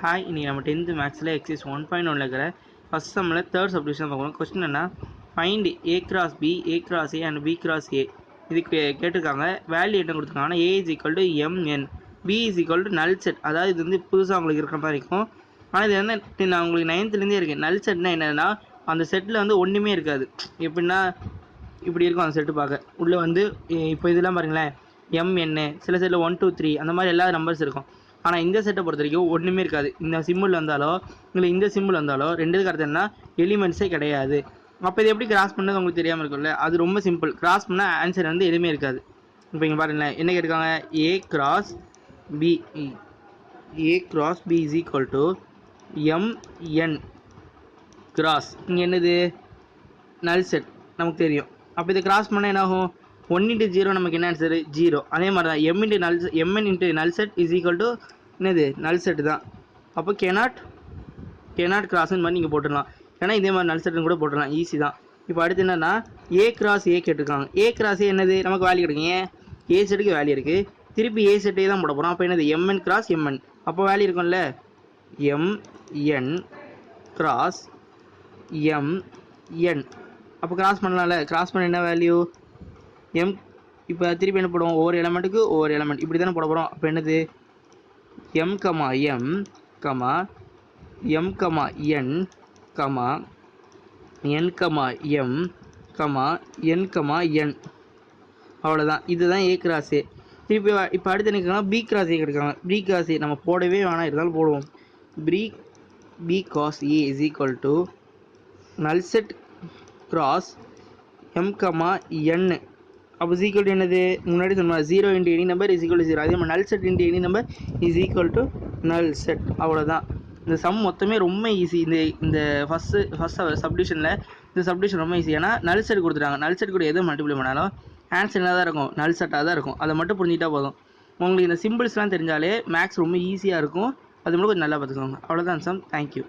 Hi, இன்னைக்கு நம்ம 10th மேக்ஸில் எக்ஸைஸ் 1.1 இருக்கிற ஃபஸ்ட் சம்மில் தேர்ட் சப்டிவிஷன் பார்க்கணும். கொஸ்டின் என்ன, find A cross B, A cross A and B cross A. இதுக்கு கேட்டிருக்காங்க. வேல்யூ என்ன கொடுத்துருக்காங்கன்னா A is equal to MN, B is equal to null set. அதாவது இது வந்து புதுசாக உங்களுக்கு இருக்கிற மாதிரி இருக்கும். ஆனால் இது வந்து நான் உங்களுக்கு 9th இருக்குது. நல் செட்னா என்னன்னா அந்த செட்டில் வந்து ஒன்றுமே இருக்காது. எப்படின்னா இப்படி இருக்கும் அந்த செட்டு பார்க்க. உள்ளே வந்து இப்போ இதெல்லாம் பாருங்களேன், எம்என்னு, சில செட்டில் 1 2 3 அந்த மாதிரி எல்லா நம்பர்ஸ் இருக்கும். ஆனால் இந்த செட்டை பொறுத்த வரைக்கும் ஒன்றுமே இருக்காது. இந்த சிம்பிள் வந்தாலோ இல்லை இந்த சிம்பிள் வந்தாலோ ரெண்டுக்கு அர்த்தம் என்ன, எலிமெண்ட்ஸே கிடையாது. அப்போ இது எப்படி கிராஸ் பண்ணது உங்களுக்கு தெரியாமல் இருக்கும்ல, அது ரொம்ப சிம்பிள். கிராஸ் பண்ணால் ஆன்சர் வந்து எதுவுமே இருக்காது. இப்போ இங்கே பாருங்களேன், என்ன கேட்காங்க, A cross B, A cross B is equal to MN cross. இங்கே என்னது, நல் செட் நமக்கு தெரியும். அப்போ இதை கிராஸ் பண்ணால் என்ன ஆகும், 1 into 0 நமக்கு என்ன ஆன்சரு, 0. அதே மாதிரி தான் mn into null set is equal to என்னது, நல் செட் தான். அப்போ கேனாட் கிராஸ்ன்னு மாதிரி நீங்கள் போட்டுடலாம். ஏன்னா இதே மாதிரி நல் செட்டுன்னு கூட போட்டுடலாம், ஈஸி தான். இப்போ அடுத்து என்னன்னா ஏ கிராஸ் ஏ கேட்டிருக்காங்க. ஏ கிராஸ் ஏ என்னது, நமக்கு வேல்யூ கிடைக்கும். ஏன், ஏ செட்டுக்கு வேல்யூ இருக்குது, திருப்பி ஏ செட்டே தான் போட போகிறோம். அப்போ என்னது, mn கிராஸ் mn. அப்போ வேல்யூ இருக்கும்ல, mn கிராஸ் mn. அப்போ கிராஸ் பண்ணலாம்ல, கிராஸ் பண்ண என்ன வேல்யூ எம். இப்போ திருப்பி என்ன போடுவோம், ஒவ்வொரு எலமெண்ட்டுக்கு ஒவ்வொரு எலமெண்ட் இப்படி தானே போட போகிறோம். அப்போ என்னது, M comma M comma M comma N comma N comma M comma N comma N. அவ்வளோதான், இதுதான் ஏ கிராஸ் ஏ. திருப்பி இப்போ அடுத்து என்ன கேட்காங்க, பி கிராஸ் ஏ கிடைக்காங்க. பி கிராஸ் ஏ நம்ம போடவே வேணாம், இருந்தாலும் போடுவோம். B cross A is equal to null set cross M comma N. அப்போ ஈக்குவல் டு என்னது, முன்னாடி சொன்னால் 0 into any number is equal to 0. அதே மாதிரி null set into any number is equal to null set. அவ்வளோதான். இந்த சம் மொத்தமே ரொம்ப ஈஸி. இந்த ஃபஸ்ட் சப்டிவிஷனில் இந்த சப்டிவிஷன் ரொம்ப ஈஸி. ஏன்னா நல் செட் கொடுத்துட்டாங்க. நல் செட் கூட எதுவும் மல்டிப்ளை பண்ணாலும் ஆன்சர் என்ன தான் இருக்கும், நல் செட்டாக தான் இருக்கும். அதை மட்டும் புரிஞ்சிட்டா போதும். உங்களுக்கு இந்த சிம்பிள்ஸ்லாம் தெரிஞ்சாலே மேக்ஸ் ரொம்ப ஈஸியாக இருக்கும். அது மட்டும் கொஞ்சம் நல்லா பார்த்துக்கோங்க. அவ்வளோதான் சம். தேங்க்யூ.